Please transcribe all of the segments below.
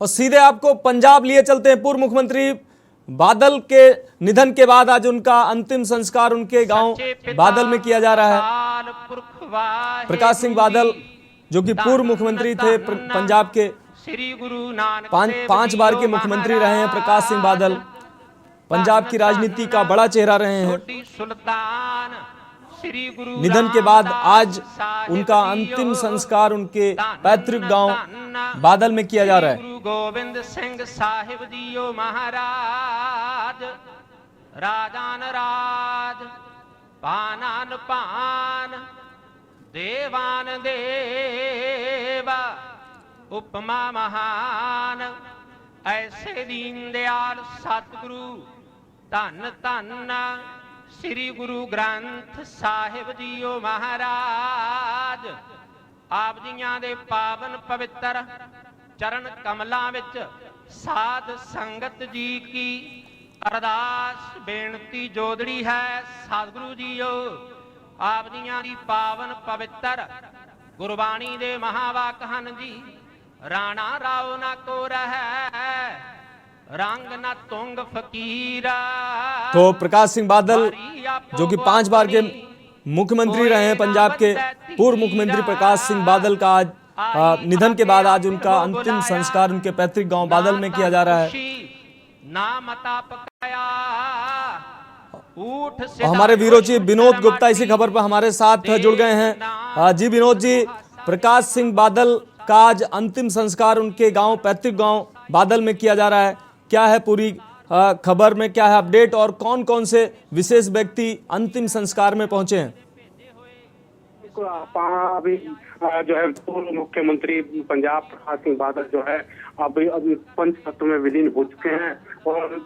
और सीधे आपको पंजाब लिए चलते हैं। पूर्व मुख्यमंत्री बादल के निधन के बाद आज उनका अंतिम संस्कार उनके गांव बादल में किया जा रहा है। प्रकाश सिंह बादल जो कि पूर्व मुख्यमंत्री थे पंजाब के, पांच बार के मुख्यमंत्री रहे हैं। प्रकाश सिंह बादल पंजाब की राजनीति का बड़ा चेहरा रहे हैं। निधन के बाद आज उनका अंतिम संस्कार उनके पैतृक गांव बादल में किया जा रहा है। गुरु गोविंद सिंह साहिब जीओ महाराज, राजान राज, पानान पान, देवान देवा, उपमा महान, ऐसे दीन दयाल सतगुरु धन धन श्री गुरु ग्रंथ साहिब जीओ महाराज। आप जियां दे पावन पवित्र चरण कमलां विच साध संगत जी की अरदास बेनती जोदड़ी है। सतगुरु जीओ आप जियां दी पावन पवित्र गुरबाणी दे महावाक हन जी। राणा राव ना को रहे रंग न तुंग फकीरा। तो प्रकाश सिंह बादल जो कि 5 बार के मुख्यमंत्री रहे हैं पंजाब के, पूर्व मुख्यमंत्री प्रकाश सिंह बादल का आज निधन के बाद आज उनका अंतिम संस्कार उनके पैतृक गांव बादल में किया जा रहा है। हमारे ब्यूरो चीफ विनोद गुप्ता इसी खबर पर हमारे साथ जुड़ गए हैं। जी विनोद जी, प्रकाश सिंह बादल का आज अंतिम संस्कार उनके गांव पैतृक गांव बादल में किया जा रहा है। क्या है पूरी खबर में, क्या है अपडेट और कौन कौन से विशेष व्यक्ति अंतिम संस्कार में पहुंचे हैं? अभी जो है पूर्व मुख्यमंत्री पंजाब प्रकाश सिंह बादल जो है अभी पंचतत्व में विलीन हो चुके हैं और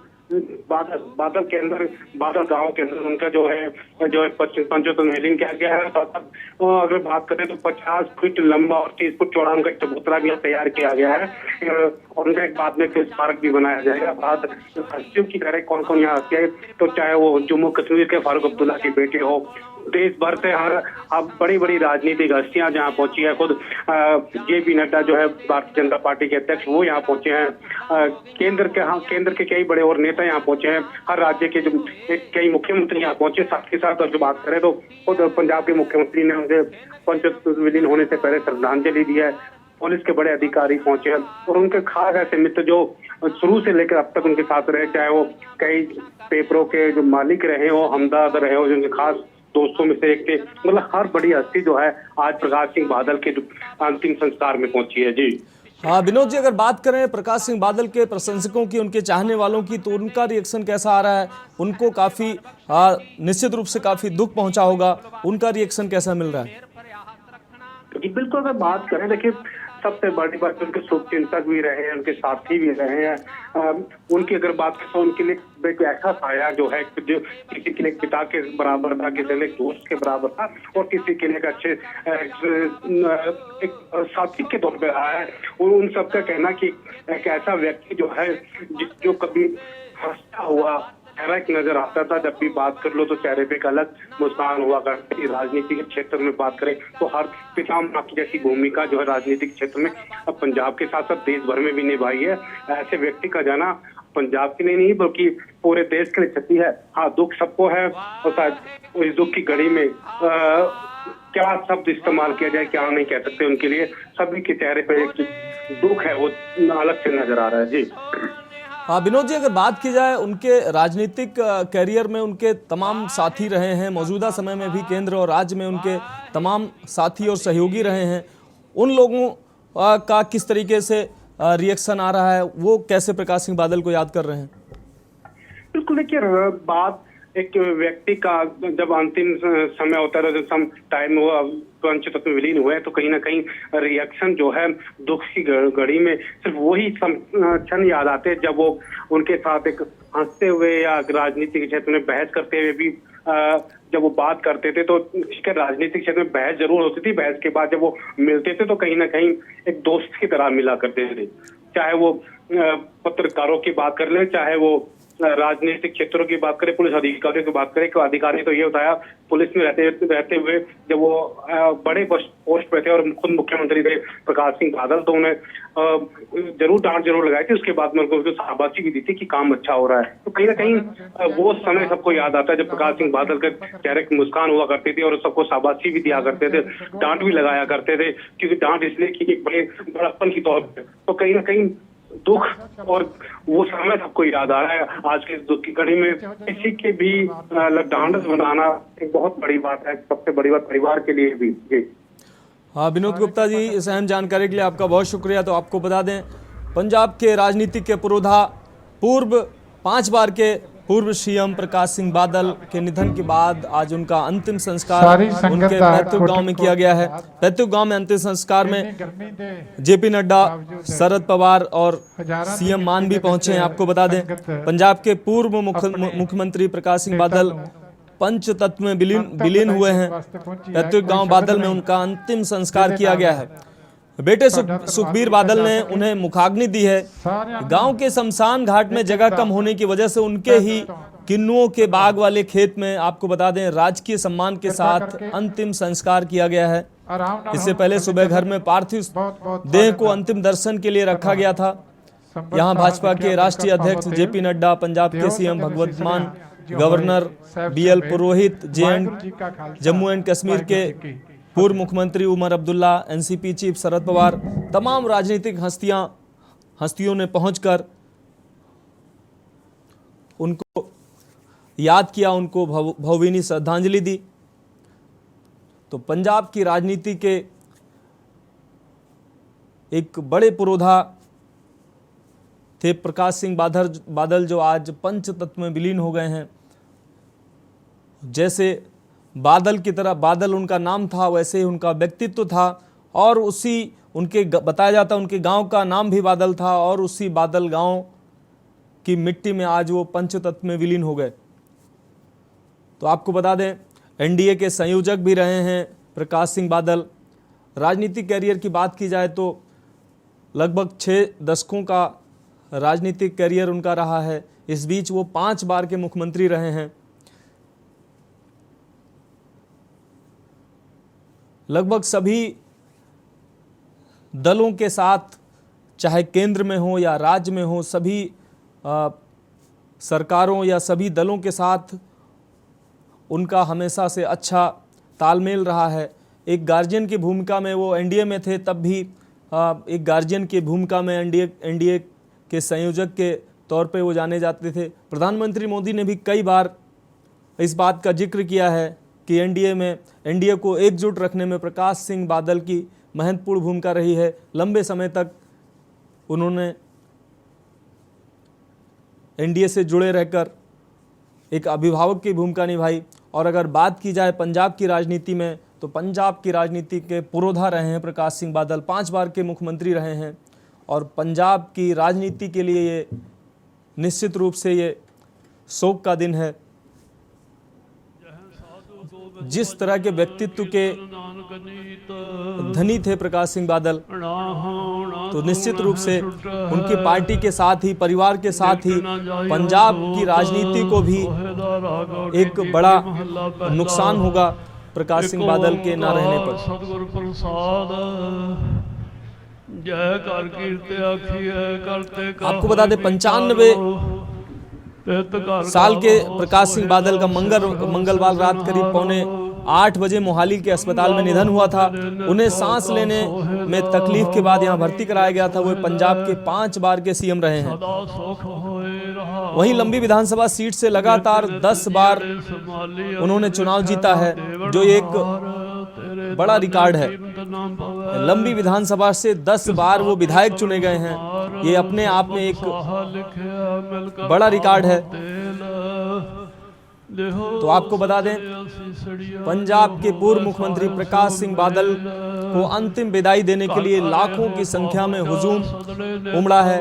बादल के अंदर, बादल गांव के अंदर उनका जो है पंचतत्व में विलीन किया गया है। अगर बात करें तो 50 फीट लंबा और 30 फुट चौड़ा उनका चबूतरा भी तैयार किया गया है और उनका एक बाद में फिर पार्क भी बनाया जाएगा। बात हस्तियों की करें कौन कौन यहाँ आते हैं, तो चाहे वो जम्मू कश्मीर के फारूक अब्दुल्ला के बेटे हो, देश भर से अब बड़ी बड़ी राजनीतिक हस्तियां जहां पहुंची है। खुद JP नड्डा जो है भारतीय जनता पार्टी के अध्यक्ष, वो यहाँ पहुंचे हैं। केंद्र के कई बड़े और नेता यहाँ पहुंचे हैं। हर राज्य के जो कई मुख्यमंत्री यहाँ पहुंचे। साथ के साथ जो बात करें तो खुद पंजाब के मुख्यमंत्री ने उनके पंचतत्व विलीन होने से पहले श्रद्धांजलि दी है। पुलिस के बड़े अधिकारी पहुंचे हैं और उनके खास ऐसे मित्र जो शुरू से लेकर अब तक उनके साथ रहे, चाहे वो कई पेपरों के जो मालिक रहे हो, हमदर्द रहे हो, जिनके खास दोस्तों में से एक थे। मतलब हर बड़ी हस्ती जो है आज प्रकाश सिंह बादल के अंतिम संस्कार में पहुंची है। जी हाँ विनोद जी, अगर बात करें प्रकाश सिंह बादल के प्रशंसकों की, उनके चाहने वालों की, तो उनका रिएक्शन कैसा आ रहा है? उनको काफी निश्चित रूप से काफी दुख पहुंचा होगा, उनका रिएक्शन कैसा मिल रहा है? बिल्कुल, अगर बात करें, देखिए सबसे बड़ी बात उनके शुभचिंतक भी रहे हैं, उनके साथी भी रहे हैं। उनकी अगर बात करें तो उनके लिए एक ऐसा साया जो है, जो किसी के लिए पिता के बराबर था, किसी के लिए दोस्त के बराबर था और किसी के लिए एक अच्छे एक साथी के तौर पर रहा है। और उन सबका कहना कि एक ऐसा व्यक्ति जो है जो कभी हंसता हुआ चेहरा एक नजर आता था, जब भी बात कर लो तो चेहरे पे एक अलग मुस्कान हुआ करती। राजनीति के क्षेत्र में बात करें तो हर पितामह की जैसी भूमिका जो है राजनीतिक क्षेत्र में अब पंजाब के साथ साथ देश भर में भी निभाई है। ऐसे व्यक्ति का जाना पंजाब के लिए नहीं बल्कि पूरे देश के लिए क्षति है। हाँ, दुख सबको है और शायद इस दुख की घड़ी में क्या शब्द इस्तेमाल किया जाए क्या नहीं कह सकते। उनके लिए सभी के चेहरे पे दुख है, वो अलग से नजर आ रहा है। जी हाँ विनोद जी, अगर बात की जाए उनके राजनीतिक कैरियर में उनके तमाम साथी रहे हैं, मौजूदा समय में भी केंद्र और राज्य में उनके तमाम साथी और सहयोगी रहे हैं, उन लोगों का किस तरीके से रिएक्शन आ रहा है? वो कैसे प्रकाश सिंह बादल को याद कर रहे हैं? बिल्कुल, देखिए बात एक व्यक्ति का जब अंतिम समय होता है, जब टाइम वो पंचतत्व में विलीन हुए, तो कहीं ना कहीं रिएक्शन जो है दुख की घड़ी में सिर्फ वही क्षण याद आते हैं जब वो उनके साथ एक हंसते हुए या राजनीतिक क्षेत्र में बहस करते हुए भी जब वो बात करते थे। तो ठीक है, राजनीतिक क्षेत्र में बहस जरूर होती थी, बहस के बाद जब वो मिलते थे तो कहीं ना कहीं एक दोस्त की तरह मिला करते थे। चाहे वो पत्रकारों की बात कर ले, चाहे वो राजनीतिक क्षेत्रों की बात करें, पुलिस अधिकारियों की बात करें, तो अधिकारी तो ये बताया पुलिस में रहते हुए जब वो बड़े पोस्ट पे थे और खुद मुख्यमंत्री थे प्रकाश सिंह बादल, तो उन्हें जरूर डांट जरूर लगाई थी। उसके बाद में उनको शाबाशी भी दी थी कि काम अच्छा हो रहा है। तो कहीं ना कहीं वो समय सबको याद आता है जब प्रकाश सिंह बादल के चेहरे की मुस्कान हुआ करती थी और सबको शाबाशी भी दिया करते थे, डांट भी लगाया करते थे, क्योंकि डांट इसलिए कि एक बड़प्पन की तौर पर। तो कहीं ना कहीं दुख और वो समय सबको याद आ रहा है। आज के दुख की घड़ी में किसी के भी ढांढस बनाना एक बहुत बड़ी बात है, सबसे बड़ी बात परिवार के लिए भी। जी हाँ, विनोद गुप्ता जी, इस अहम जानकारी के लिए आपका बहुत शुक्रिया। तो आपको बता दें, पंजाब के राजनीतिक के पुरोधा, पूर्व 5 बार के पूर्व सीएम प्रकाश सिंह बादल के निधन के बाद आज उनका अंतिम संस्कार उनके पैतृक गांव में किया गया है। पैतृक गांव में अंतिम संस्कार में जेपी नड्डा, शरद पवार और सीएम मान भी पहुंचे हैं। आपको बता दें, पंजाब के पूर्व मुख्यमंत्री प्रकाश सिंह बादल पंच तत्व में विलीन हुए हैं। पैतृक गांव बादल में उनका अंतिम संस्कार किया गया है। बेटे सुखबीर बादल ने उन्हें मुखाग्नि दी है। गांव के शमशान घाट में जगह कम होने की वजह से उनके ही किन्नुओं के बाग वाले खेत में, आपको बता दें, राजकीय सम्मान के साथ अंतिम संस्कार किया गया है। इससे पहले सुबह घर में पार्थिव देह को अंतिम दर्शन के लिए रखा गया था। यहां भाजपा के राष्ट्रीय अध्यक्ष जेपी नड्डा, पंजाब के CM Bhagwant Mann, governor BL Purohit, Jammu and Kashmir के पूर्व मुख्यमंत्री उमर अब्दुल्ला, एनसीपी चीफ शरद पवार, तमाम राजनीतिक हस्तियों ने पहुंचकर उनको याद किया, उनको भावभीनी श्रद्धांजलि दी। तो पंजाब की राजनीति के एक बड़े पुरोधा थे प्रकाश सिंह बादल, जो आज पंच तत्व में विलीन हो गए हैं। जैसे बादल की तरह, बादल उनका नाम था, वैसे ही उनका व्यक्तित्व था, और उसी उनके बताया जाता उनके गांव का नाम भी बादल था, और उसी बादल गांव की मिट्टी में आज वो पंच तत्व में विलीन हो गए। तो आपको बता दें, एनडीए के संयोजक भी रहे हैं प्रकाश सिंह बादल। राजनीतिक कैरियर की बात की जाए तो लगभग 6 दशकों का राजनीतिक कैरियर उनका रहा है। इस बीच वो 5 बार के मुख्यमंत्री रहे हैं। लगभग सभी दलों के साथ, चाहे केंद्र में हो या राज्य में हो, सभी सरकारों या सभी दलों के साथ उनका हमेशा से अच्छा तालमेल रहा है। एक गार्जियन की भूमिका में वो एनडीए में थे, तब भी एक गार्जियन की भूमिका में एनडीए के संयोजक के तौर पे वो जाने जाते थे। प्रधानमंत्री मोदी ने भी कई बार इस बात का जिक्र किया है कि एनडीए को एकजुट रखने में प्रकाश सिंह बादल की महत्वपूर्ण भूमिका रही है। लंबे समय तक उन्होंने एनडीए से जुड़े रहकर एक अभिभावक की भूमिका निभाई। और अगर बात की जाए पंजाब की राजनीति में, तो पंजाब की राजनीति के पुरोधा रहे हैं प्रकाश सिंह बादल, 5 बार के मुख्यमंत्री रहे हैं। और पंजाब की राजनीति के लिए ये निश्चित रूप से ये शोक का दिन है। जिस तरह के व्यक्तित्व के धनी थे प्रकाश सिंह बादल, तो निश्चित रूप से उनकी पार्टी के साथ ही, परिवार के साथ ही पंजाब की राजनीति को भी एक बड़ा नुकसान होगा प्रकाश सिंह बादल के ना रहने पर। सतगुरु प्रसाद जय कर कीर्ति आखिए करते। आपको बता दें, 95 साल के प्रकाश सिंह बादल का मंगलवार रात करीब 7:45 बजे मोहाली के अस्पताल में निधन हुआ था। उन्हें सांस लेने में तकलीफ के बाद यहां भर्ती कराया गया था। वो पंजाब के 5 बार के सीएम रहे हैं। वहीं लंबी विधानसभा सीट से लगातार 10 बार उन्होंने चुनाव जीता है, जो एक बड़ा रिकॉर्ड है। लंबी विधानसभा से 10 बार वो विधायक चुने गए हैं। ये अपने आप में एक बड़ा रिकॉर्ड है। तो आपको बता दें, पंजाब के पूर्व मुख्यमंत्री प्रकाश सिंह बादल को अंतिम विदाई देने के लिए लाखों की संख्या में हुजूम उमड़ा है।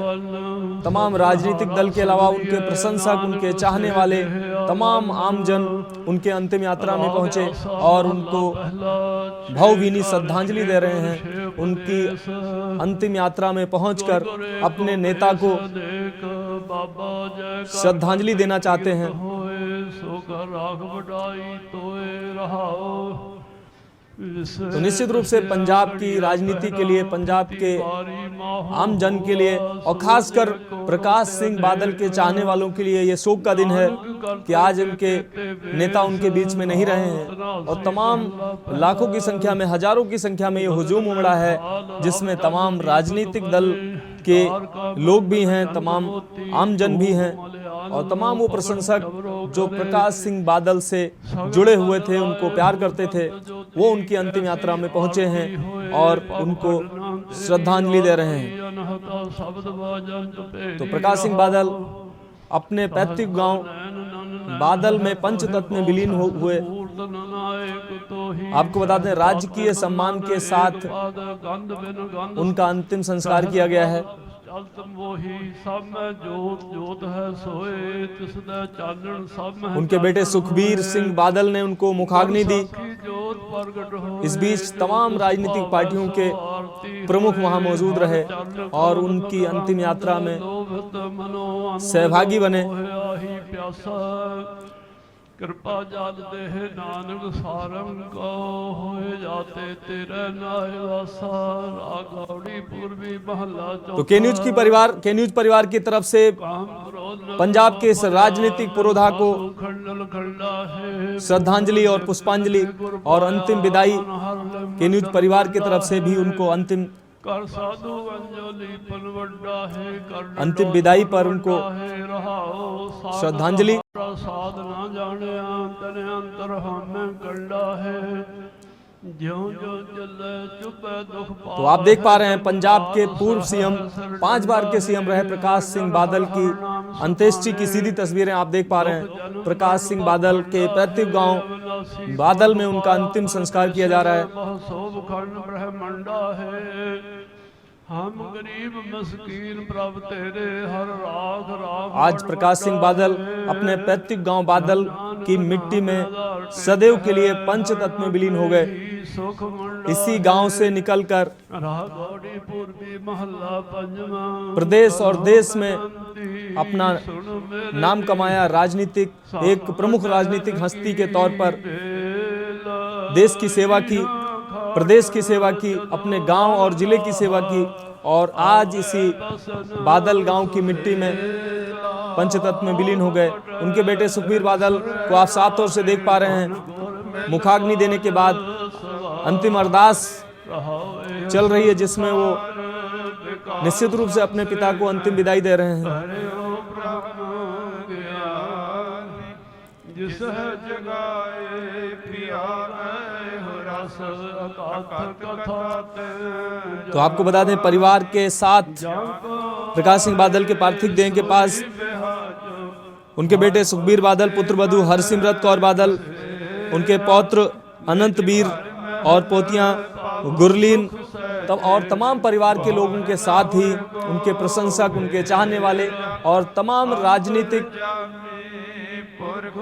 तमाम राजनीतिक दल के अलावा उनके प्रशंसक, उनके चाहने वाले, तमाम आमजन उनके अंतिम यात्रा में पहुंचे और उनको भावभीनी श्रद्धांजलि दे रहे हैं। उनकी अंतिम यात्रा में पहुंचकर अपने नेता को बाबा जय श्रद्धांजलि देना चाहते हैं। होए सो कर राख बढ़ाई तोए रहाओ। तो निश्चित रूप से पंजाब की राजनीति के लिए, पंजाब के आम जन के लिए और खासकर प्रकाश सिंह बादल के चाहने वालों के लिए ये शोक का दिन है कि आज इनके नेता उनके बीच में नहीं रहे हैं और तमाम लाखों की संख्या में, हजारों की संख्या में ये हुजूम उमड़ा है, जिसमें तमाम राजनीतिक दल के लोग भी हैं, तमाम आम जन भी हैं और तमाम वो प्रशंसक जो प्रकाश सिंह बादल से जुड़े हुए थे, उनको प्यार करते थे, वो उनकी अंतिम यात्रा में पहुंचे हैं और उनको श्रद्धांजलि दे रहे हैं। तो प्रकाश सिंह बादल अपने पैतृक गांव बादल में पंचतत्व में विलीन हुए। आपको बता दें, राजकीय सम्मान के साथ उनका अंतिम संस्कार किया गया है। उनके बेटे सुखबीर सिंह बादल ने उनको मुखाग्नि दी। इस बीच तमाम राजनीतिक पार्टियों के प्रमुख वहां मौजूद रहे और उनकी अंतिम यात्रा में सहभागी बने। कृपा जाल देह नानक सारंग को होए जाते तेरे नाय वासा रागौड़ी पूर्वी महला। तो के न्यूज परिवार की तरफ से पंजाब के इस राजनीतिक पुरोधा को श्रद्धांजलि और पुष्पांजलि और अंतिम विदाई के न्यूज परिवार की तरफ से भी उनको अंतिम विदाई पर उनको श्रद्धांजलि। तो आप देख पा रहे हैं पंजाब के पूर्व सीएम, 5 बार के सीएम रहे प्रकाश सिंह बादल की अंत्येष्टि की सीधी तस्वीरें आप देख पा रहे हैं। प्रकाश सिंह बादल के पैतृक गांव बादल में उनका अंतिम संस्कार किया जा रहा है। हम गरीब मस्कीन प्रभु तेरे हर राख राख। आज प्रकाश सिंह बादल अपने पैतृक गांव बादल की मिट्टी में सदैव के लिए पंचतत्व में विलीन हो गए। इसी गांव से निकलकर प्रदेश और देश में अपना नाम कमाया। राजनीतिक, एक प्रमुख राजनीतिक हस्ती के तौर पर देश की सेवा की, प्रदेश की सेवा की, अपने गांव और जिले की सेवा की और आज इसी बादल गांव की मिट्टी में पंचतत्व में विलीन हो गए। उनके बेटे सुखबीर बादल को आप साफ तौर से देख पा रहे हैं। मुखाग्नि देने के बाद अंतिम अरदास चल रही है, जिसमें वो निश्चित रूप से अपने पिता को अंतिम विदाई दे रहे हैं। तो आपको बता दें, परिवार के साथ प्रकाश सिंह बादल के पार्थिव देह के पास उनके बेटे सुखबीर बादल, पुत्र वधू हरसिमरत कौर बादल, उनके पौत्र अनंतवीर और पोतियां गुरलीन और तमाम परिवार के लोगों के साथ ही उनके प्रशंसक, उनके चाहने वाले और तमाम राजनीतिक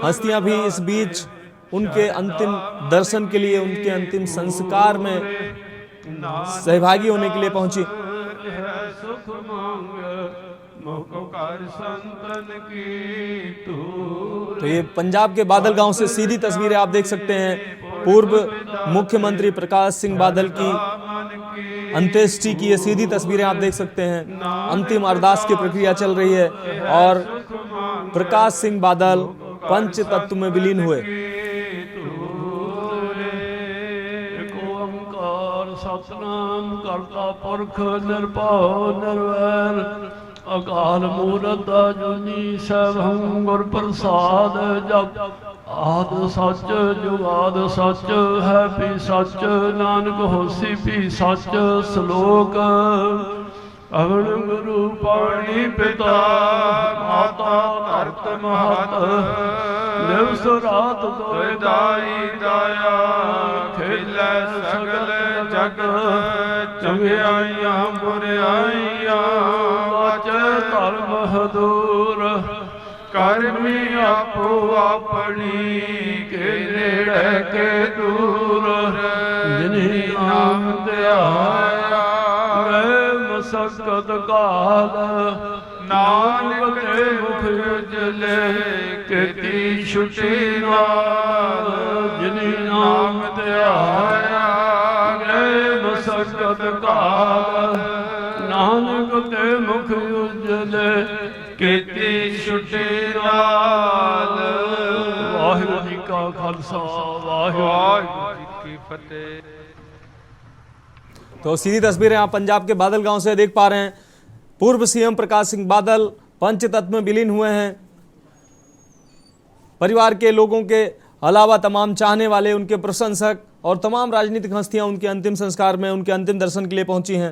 हस्तियां भी इस बीच उनके अंतिम दर्शन के लिए, उनके अंतिम संस्कार में सहभागी होने के लिए पहुंची। तो ये पंजाब के बादल गांव से सीधी तस्वीरें आप देख सकते हैं। पूर्व मुख्यमंत्री प्रकाश सिंह बादल की अंत्येष्टि की ये सीधी तस्वीरें आप देख सकते हैं। अंतिम अरदास की प्रक्रिया चल रही है और प्रकाश सिंह बादल पंचतत्व में विलीन हुए। सतनाम करता पुरख निर्भव निर्वैर अकाल मूरत अजूनी सैभं गुर प्रसाद जप आद सच जुगाद सच है भी सच नानक होसी भी सच श्लोक अवण गुरु पाणी पिता माता धरत महत दिवस रात दोय दाई दाया खेलै सगल जग चंगियाइयां बुराइयां वाचे धर्म हदूर करमी आपो अपनी के नेड़े के दूर जिन्हीं नाम ध्याया गए मसकत काल ਨਾਨਕ ਤੇ ਮੁਖ ਉਜਲੇ ਕੀਤੀ ਛੁਟੀ ਨਾਲ ਜਿਨੀ ਨਾਮ ਧਿਆਇਆ ਗਏ ਮਸਕਤ ਕਾਲ ਨਾਨਕ ਤੇ ਮੁਖ ਉਜਲੇ ਕੀਤੀ ਛੁਟੀ ਨਾਲ ਵਾਹਿਗੁਰੂ ਜੀ ਕਾ ਖਾਲਸਾ ਵਾਹਿਗੁਰੂ ਜੀ ਕੀ ਫਤਿਹ। तो सीधी तस्वीरें आप पंजाब के बादल गांव से देख पा रहे हैं। पूर्व सीएम प्रकाश सिंह बादल पंचतत्व में विलीन हुए हैं। परिवार के लोगों के अलावा तमाम चाहने वाले, उनके प्रशंसक और तमाम राजनीतिक हस्तियां उनके अंतिम संस्कार में, उनके अंतिम दर्शन के लिए पहुंची हैं।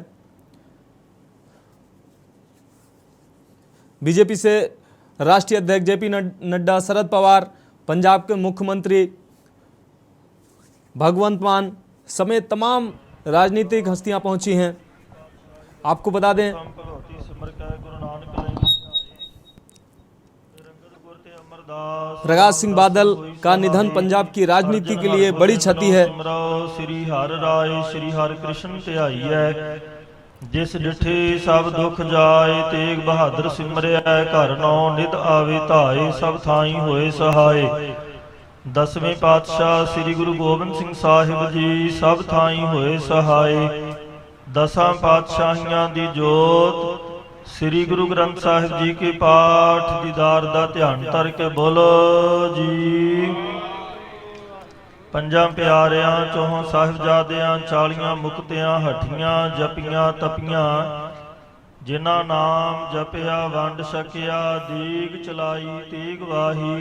बीजेपी से राष्ट्रीय अध्यक्ष जेपी नड्डा, शरद पवार, पंजाब के मुख्यमंत्री भगवंत मान समेत तमाम राजनीतिक हस्तियां पहुंची हैं। आपको बता दें प्रकाश सिंह बादल का निधन पंजाब की राजनीति के लिए बड़ी क्षति है। श्री हर राय श्री हर कृष्ण ध्याई है जिस डिठे सब दुख जाए तेग बहादुर सिमरिया घर नौ निध आवे धाए सब थाई होए सहाय। दसवें पातशाह श्री गुरु गोबिंद सिंह साहिब जी सब थाई होए सहाय। दसां पातशाहियां दी जोत श्री गुरु ग्रंथ साहिब जी के पाठ दीदार दा ध्यान धर के बोलो जी। पंजां प्यारियां चौहों साहिबजादियां 40 मुक्तियां हठियां जपियां तपियां जिन्हां नाम जपिया वंड सकिया दीग चलाई तीग वाही।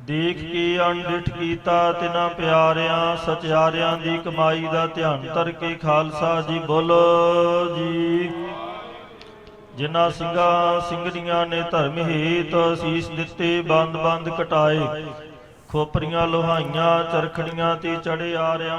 देख के अनडिठ कीता तिन्हां प्यारियां सत्यारियां दी कमाई दा ध्यान धर के खालसा जी बोलो जी। जिन्हां ਸਿੰਘਾਂ ਸਿੰਘਣੀਆਂ ने धर्म हेत असीस दिते बंद बंद कटाए खोपरियां लोहाइयां चरखड़ियां ते चढ़े आ रिया